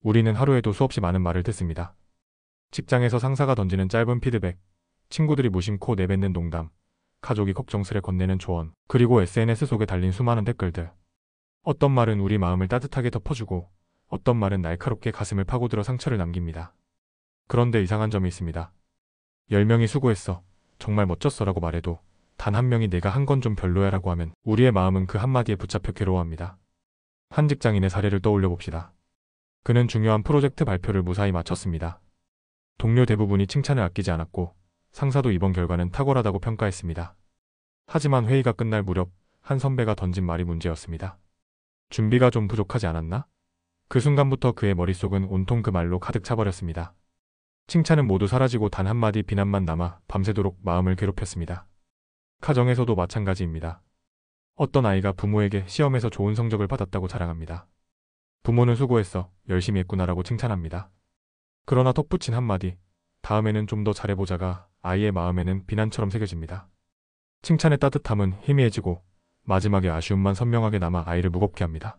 우리는 하루에도 수없이 많은 말을 듣습니다. 직장에서 상사가 던지는 짧은 피드백, 친구들이 무심코 내뱉는 농담, 가족이 걱정스레 건네는 조언, 그리고 SNS 속에 달린 수많은 댓글들. 어떤 말은 우리 마음을 따뜻하게 덮어주고 어떤 말은 날카롭게 가슴을 파고들어 상처를 남깁니다. 그런데 이상한 점이 있습니다. 10명이 수고했어, 정말 멋졌어 라고 말해도 단 한 명이 내가 한 건 좀 별로야 라고 하면 우리의 마음은 그 한마디에 붙잡혀 괴로워합니다. 한 직장인의 사례를 떠올려 봅시다. 그는 중요한 프로젝트 발표를 무사히 마쳤습니다. 동료 대부분이 칭찬을 아끼지 않았고 상사도 이번 결과는 탁월하다고 평가했습니다. 하지만 회의가 끝날 무렵 한 선배가 던진 말이 문제였습니다. 준비가 좀 부족하지 않았나? 그 순간부터 그의 머릿속은 온통 그 말로 가득 차버렸습니다. 칭찬은 모두 사라지고 단 한마디 비난만 남아 밤새도록 마음을 괴롭혔습니다. 가정에서도 마찬가지입니다. 어떤 아이가 부모에게 시험에서 좋은 성적을 받았다고 자랑합니다. 부모는 수고했어, 열심히 했구나라고 칭찬합니다. 그러나 덧붙인 한마디, 다음에는 좀 더 잘해보자가 아이의 마음에는 비난처럼 새겨집니다. 칭찬의 따뜻함은 희미해지고 마지막에 아쉬움만 선명하게 남아 아이를 무겁게 합니다.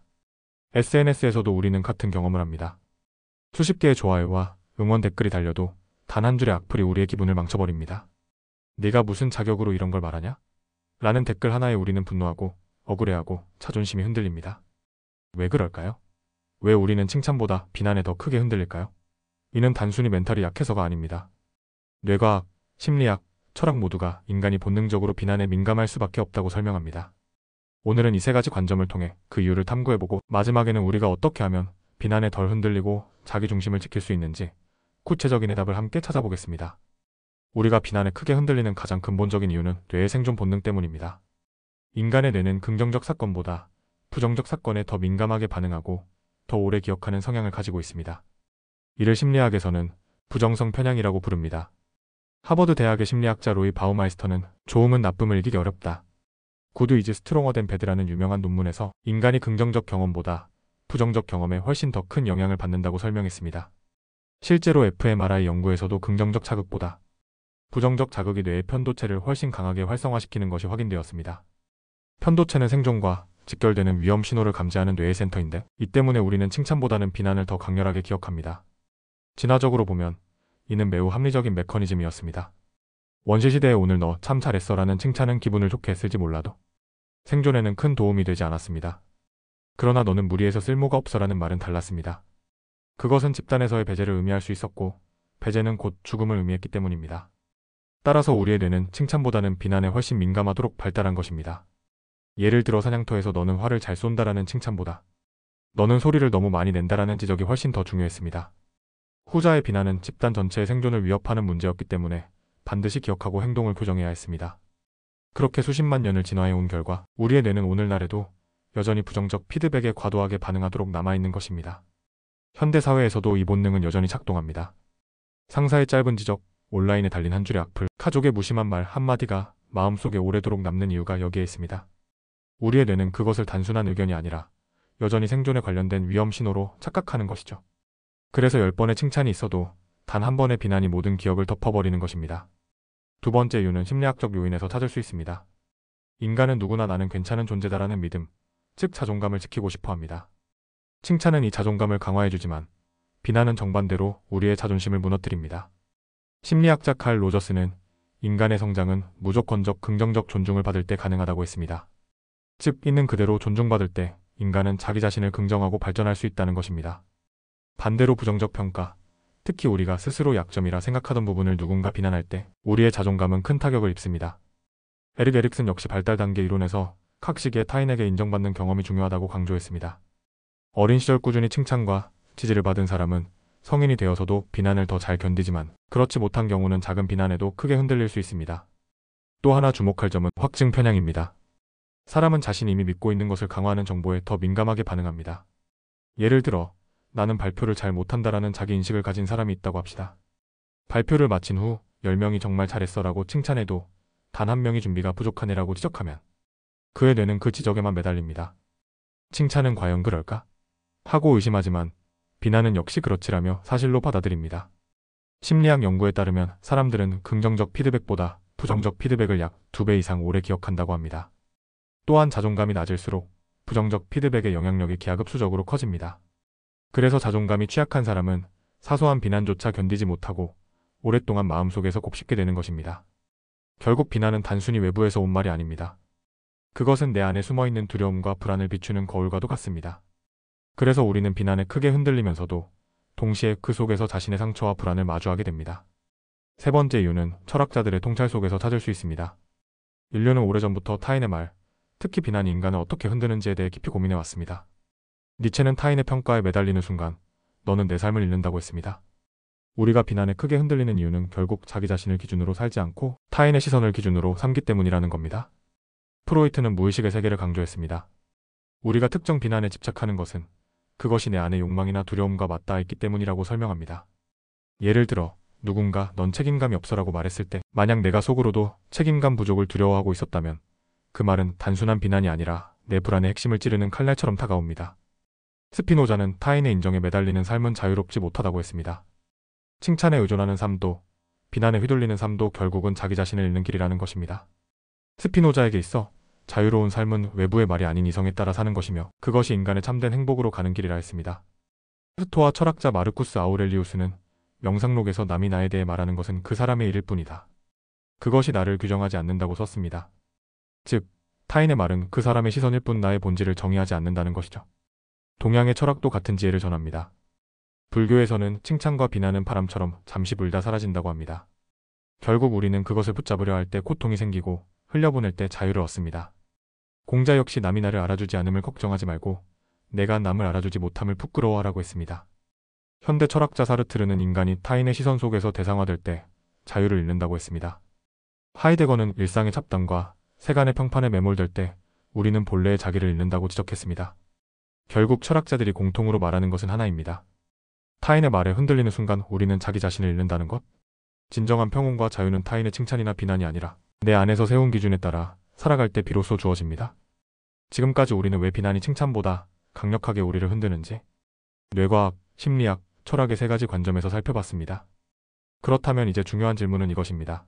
SNS에서도 우리는 같은 경험을 합니다. 수십 개의 좋아요와 응원 댓글이 달려도 단 한 줄의 악플이 우리의 기분을 망쳐버립니다. 네가 무슨 자격으로 이런 걸 말하냐? 라는 댓글 하나에 우리는 분노하고 억울해하고 자존심이 흔들립니다. 왜 그럴까요? 왜 우리는 칭찬보다 비난에 더 크게 흔들릴까요? 이는 단순히 멘탈이 약해서가 아닙니다. 뇌과학, 심리학, 철학 모두가 인간이 본능적으로 비난에 민감할 수밖에 없다고 설명합니다. 오늘은 이 세 가지 관점을 통해 그 이유를 탐구해보고 마지막에는 우리가 어떻게 하면 비난에 덜 흔들리고 자기 중심을 지킬 수 있는지 구체적인 해답을 함께 찾아보겠습니다. 우리가 비난에 크게 흔들리는 가장 근본적인 이유는 뇌의 생존 본능 때문입니다. 인간의 뇌는 긍정적 사건보다 부정적 사건에 더 민감하게 반응하고 더 오래 기억하는 성향을 가지고 있습니다. 이를 심리학에서는 부정성 편향이라고 부릅니다. 하버드 대학의 심리학자 로이 바우마이스터는 좋음은 나쁨을 이기기 어렵다. 구드 이즈 스트롱어 댄 배드라는 유명한 논문에서 인간이 긍정적 경험보다 부정적 경험에 훨씬 더 큰 영향을 받는다고 설명했습니다. 실제로 fMRI 연구에서도 긍정적 자극보다 부정적 자극이 뇌의 편도체를 훨씬 강하게 활성화시키는 것이 확인되었습니다. 편도체는 생존과 직결되는 위험 신호를 감지하는 뇌의 센터인데 이 때문에 우리는 칭찬보다는 비난을 더 강렬하게 기억합니다. 진화적으로 보면 이는 매우 합리적인 메커니즘이었습니다. 원시시대에 오늘 너 참 잘했어 라는 칭찬은 기분을 좋게 했을지 몰라도 생존에는 큰 도움이 되지 않았습니다. 그러나 너는 무리해서 쓸모가 없어 라는 말은 달랐습니다. 그것은 집단에서의 배제를 의미할 수 있었고 배제는 곧 죽음을 의미했기 때문입니다. 따라서 우리의 뇌는 칭찬보다는 비난에 훨씬 민감하도록 발달한 것입니다. 예를 들어 사냥터에서 너는 활을 잘 쏜다라는 칭찬보다 너는 소리를 너무 많이 낸다라는 지적이 훨씬 더 중요했습니다. 후자의 비난은 집단 전체의 생존을 위협하는 문제였기 때문에 반드시 기억하고 행동을 교정해야 했습니다. 그렇게 수십만 년을 진화해온 결과 우리의 뇌는 오늘날에도 여전히 부정적 피드백에 과도하게 반응하도록 남아있는 것입니다. 현대사회에서도 이 본능은 여전히 작동합니다. 상사의 짧은 지적, 온라인에 달린 한 줄의 악플, 가족의 무심한 말 한마디가 마음속에 오래도록 남는 이유가 여기에 있습니다. 우리의 뇌는 그것을 단순한 의견이 아니라 여전히 생존에 관련된 위험 신호로 착각하는 것이죠. 그래서 10번의 칭찬이 있어도 단 한 번의 비난이 모든 기억을 덮어버리는 것입니다. 두 번째 이유는 심리학적 요인에서 찾을 수 있습니다. 인간은 누구나 나는 괜찮은 존재다라는 믿음, 즉 자존감을 지키고 싶어 합니다. 칭찬은 이 자존감을 강화해주지만 비난은 정반대로 우리의 자존심을 무너뜨립니다. 심리학자 칼 로저스는 인간의 성장은 무조건적 긍정적 존중을 받을 때 가능하다고 했습니다. 즉 있는 그대로 존중받을 때 인간은 자기 자신을 긍정하고 발전할 수 있다는 것입니다. 반대로 부정적 평가, 특히 우리가 스스로 약점이라 생각하던 부분을 누군가 비난할 때 우리의 자존감은 큰 타격을 입습니다. 에릭 에릭슨 역시 발달 단계 이론에서 각 시기에 타인에게 인정받는 경험이 중요하다고 강조했습니다. 어린 시절 꾸준히 칭찬과 지지를 받은 사람은 성인이 되어서도 비난을 더 잘 견디지만 그렇지 못한 경우는 작은 비난에도 크게 흔들릴 수 있습니다. 또 하나 주목할 점은 확증 편향입니다. 사람은 자신이 이미 믿고 있는 것을 강화하는 정보에 더 민감하게 반응합니다. 예를 들어 나는 발표를 잘 못한다라는 자기 인식을 가진 사람이 있다고 합시다. 발표를 마친 후 10명이 정말 잘했어라고 칭찬해도 단 한 명이 준비가 부족하네라고 지적하면 그의 뇌는 그 지적에만 매달립니다. 칭찬은 과연 그럴까? 하고 의심하지만 비난은 역시 그렇지라며 사실로 받아들입니다. 심리학 연구에 따르면 사람들은 긍정적 피드백보다 부정적 피드백을 약 2배 이상 오래 기억한다고 합니다. 또한 자존감이 낮을수록 부정적 피드백의 영향력이 기하급수적으로 커집니다. 그래서 자존감이 취약한 사람은 사소한 비난조차 견디지 못하고 오랫동안 마음속에서 곱씹게 되는 것입니다. 결국 비난은 단순히 외부에서 온 말이 아닙니다. 그것은 내 안에 숨어있는 두려움과 불안을 비추는 거울과도 같습니다. 그래서 우리는 비난에 크게 흔들리면서도 동시에 그 속에서 자신의 상처와 불안을 마주하게 됩니다. 세 번째 이유는 철학자들의 통찰 속에서 찾을 수 있습니다. 인류는 오래전부터 타인의 말, 특히 비난이 인간을 어떻게 흔드는지에 대해 깊이 고민해왔습니다. 니체는 타인의 평가에 매달리는 순간 너는 내 삶을 잃는다고 했습니다. 우리가 비난에 크게 흔들리는 이유는 결국 자기 자신을 기준으로 살지 않고 타인의 시선을 기준으로 삼기 때문이라는 겁니다. 프로이트는 무의식의 세계를 강조했습니다. 우리가 특정 비난에 집착하는 것은 그것이 내 안의 욕망이나 두려움과 맞닿아 있기 때문이라고 설명합니다. 예를 들어 누군가 넌 책임감이 없어라고 말했을 때 만약 내가 속으로도 책임감 부족을 두려워하고 있었다면 그 말은 단순한 비난이 아니라 내 불안의 핵심을 찌르는 칼날처럼 다가옵니다. 스피노자는 타인의 인정에 매달리는 삶은 자유롭지 못하다고 했습니다. 칭찬에 의존하는 삶도 비난에 휘둘리는 삶도 결국은 자기 자신을 잃는 길이라는 것입니다. 스피노자에게 있어 자유로운 삶은 외부의 말이 아닌 이성에 따라 사는 것이며 그것이 인간의 참된 행복으로 가는 길이라 했습니다. 스토아 철학자 마르쿠스 아우렐리우스는 명상록에서 남이 나에 대해 말하는 것은 그 사람의 일일 뿐이다. 그것이 나를 규정하지 않는다고 썼습니다. 즉, 타인의 말은 그 사람의 시선일 뿐 나의 본질을 정의하지 않는다는 것이죠. 동양의 철학도 같은 지혜를 전합니다. 불교에서는 칭찬과 비난은 바람처럼 잠시 불다 사라진다고 합니다. 결국 우리는 그것을 붙잡으려 할 때 고통이 생기고 흘려보낼 때 자유를 얻습니다. 공자 역시 남이 나를 알아주지 않음을 걱정하지 말고 내가 남을 알아주지 못함을 부끄러워하라고 했습니다. 현대 철학자 사르트르는 인간이 타인의 시선 속에서 대상화될 때 자유를 잃는다고 했습니다. 하이데거는 일상의 잡담과 세간의 평판에 매몰될 때 우리는 본래의 자기를 잃는다고 지적했습니다. 결국 철학자들이 공통으로 말하는 것은 하나입니다. 타인의 말에 흔들리는 순간 우리는 자기 자신을 잃는다는 것. 진정한 평온과 자유는 타인의 칭찬이나 비난이 아니라 내 안에서 세운 기준에 따라 살아갈 때 비로소 주어집니다. 지금까지 우리는 왜 비난이 칭찬보다 강력하게 우리를 흔드는지 뇌과학, 심리학, 철학의 세 가지 관점에서 살펴봤습니다. 그렇다면 이제 중요한 질문은 이것입니다.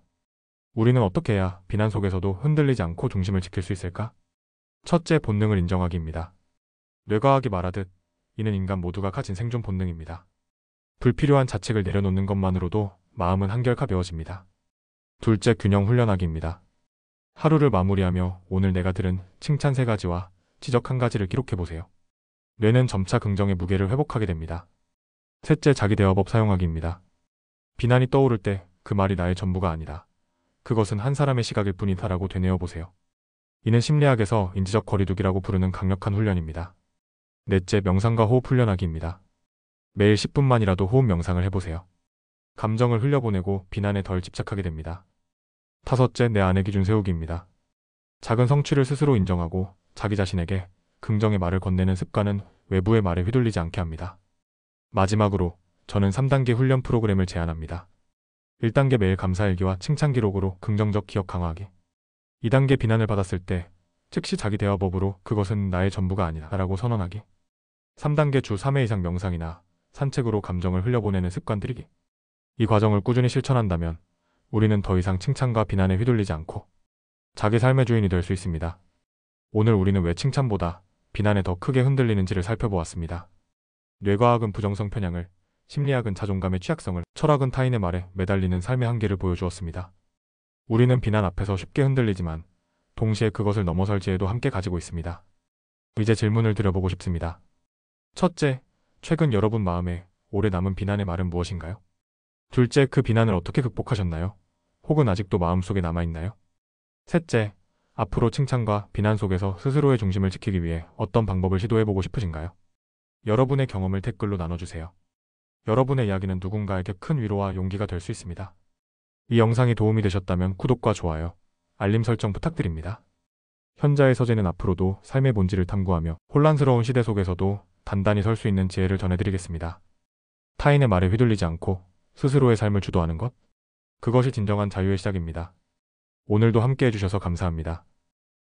우리는 어떻게 해야 비난 속에서도 흔들리지 않고 중심을 지킬 수 있을까? 첫째, 본능을 인정하기입니다. 뇌과학이 말하듯 이는 인간 모두가 가진 생존 본능입니다. 불필요한 자책을 내려놓는 것만으로도 마음은 한결 가벼워집니다. 둘째, 균형 훈련하기입니다. 하루를 마무리하며 오늘 내가 들은 칭찬 3가지와 지적 1가지를 기록해보세요. 뇌는 점차 긍정의 무게를 회복하게 됩니다. 셋째, 자기 대화법 사용하기입니다. 비난이 떠오를 때 그 말이 나의 전부가 아니다. 그것은 한 사람의 시각일 뿐이다라고 되뇌어보세요. 이는 심리학에서 인지적 거리두기라고 부르는 강력한 훈련입니다. 넷째, 명상과 호흡 훈련하기입니다. 매일 10분만이라도 호흡 명상을 해보세요. 감정을 흘려보내고 비난에 덜 집착하게 됩니다. 다섯째, 내 안의 기준 세우기입니다. 작은 성취를 스스로 인정하고 자기 자신에게 긍정의 말을 건네는 습관은 외부의 말에 휘둘리지 않게 합니다. 마지막으로 저는 3단계 훈련 프로그램을 제안합니다. 1단계 매일 감사일기와 칭찬 기록으로 긍정적 기억 강화하기. 2단계 비난을 받았을 때 즉시 자기 대화법으로 그것은 나의 전부가 아니다 라고 선언하기. 3단계 주 3회 이상 명상이나 산책으로 감정을 흘려보내는 습관 들이기. 이 과정을 꾸준히 실천한다면 우리는 더 이상 칭찬과 비난에 휘둘리지 않고 자기 삶의 주인이 될 수 있습니다. 오늘 우리는 왜 칭찬보다 비난에 더 크게 흔들리는지를 살펴보았습니다. 뇌과학은 부정성 편향을, 심리학은 자존감의 취약성을, 철학은 타인의 말에 매달리는 삶의 한계를 보여주었습니다. 우리는 비난 앞에서 쉽게 흔들리지만 동시에 그것을 넘어설 지혜도 함께 가지고 있습니다. 이제 질문을 드려보고 싶습니다. 첫째, 최근 여러분 마음에 오래 남은 비난의 말은 무엇인가요? 둘째, 그 비난을 어떻게 극복하셨나요? 혹은 아직도 마음속에 남아있나요? 셋째, 앞으로 칭찬과 비난 속에서 스스로의 중심을 지키기 위해 어떤 방법을 시도해보고 싶으신가요? 여러분의 경험을 댓글로 나눠주세요. 여러분의 이야기는 누군가에게 큰 위로와 용기가 될 수 있습니다. 이 영상이 도움이 되셨다면 구독과 좋아요, 알림 설정 부탁드립니다. 현자의 서재는 앞으로도 삶의 본질을 탐구하며 혼란스러운 시대 속에서도 단단히 설 수 있는 지혜를 전해드리겠습니다. 타인의 말에 휘둘리지 않고 스스로의 삶을 주도하는 것, 그것이 진정한 자유의 시작입니다. 오늘도 함께 해주셔서 감사합니다.